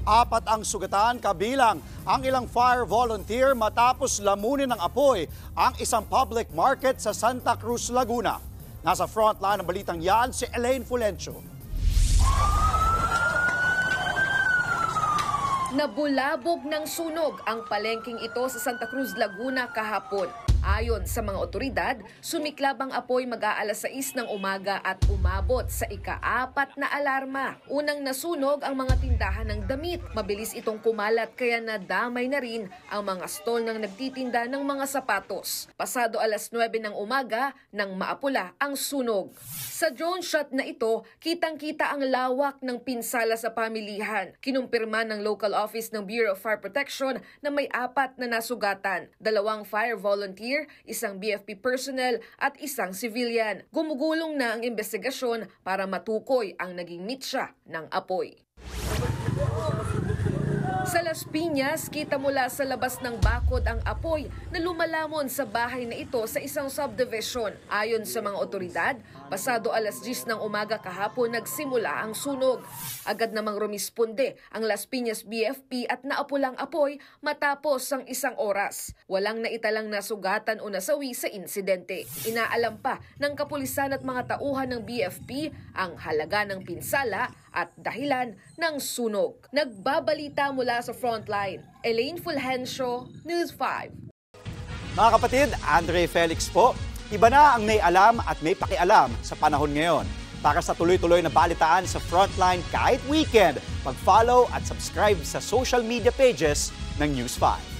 4 ang sugatan kabilang ang ilang fire volunteer matapos lamunin ng apoy ang isang public market sa Santa Cruz, Laguna. Nasa frontline ng balitang yan si Elaine Fulencio. Nabulabog ng sunog ang palengking ito sa Santa Cruz, Laguna kahapon. Ayon sa mga otoridad, sumiklab ang apoy mag-aalas 6 ng umaga at umabot sa ika-4 na alarma. Unang nasunog ang mga tindahan ng damit. Mabilis itong kumalat kaya nadamay na rin ang mga stall ng nagtitinda ng mga sapatos. Pasado alas 9 ng umaga nang maapula ang sunog. Sa drone shot na ito, kitang-kita ang lawak ng pinsala sa pamilihan. Kinumpirma ng local office ng Bureau of Fire Protection na may 4 na nasugatan, 2 fire volunteer, isang BFP personnel at isang civilian. Gumugulong na ang investigasyon para matukoy ang naging mitsa ng apoy. Sa Las Piñas, kita mula sa labas ng bakod ang apoy na lumalamon sa bahay na ito sa isang subdivision. Ayon sa mga otoridad, pasado alas 10 ng umaga kahapon nagsimula ang sunog. Agad namang rumisponde ang Las Piñas BFP at naapulang apoy matapos ang 1 oras. Walang naitalang nasugatan o nasawi sa insidente. Inaalam pa ng kapulisan at mga tauhan ng BFP ang halaga ng pinsala at dahilan ng sunog. Nagbabalita mula sa frontline, Elaine Fulgencio, News 5. Mga kapatid, Andre Felix po. Iba na ang may alam at may pakialam sa panahon ngayon. Para sa tuloy-tuloy na balitaan sa Frontline kahit weekend, mag-follow at subscribe sa social media pages ng News 5.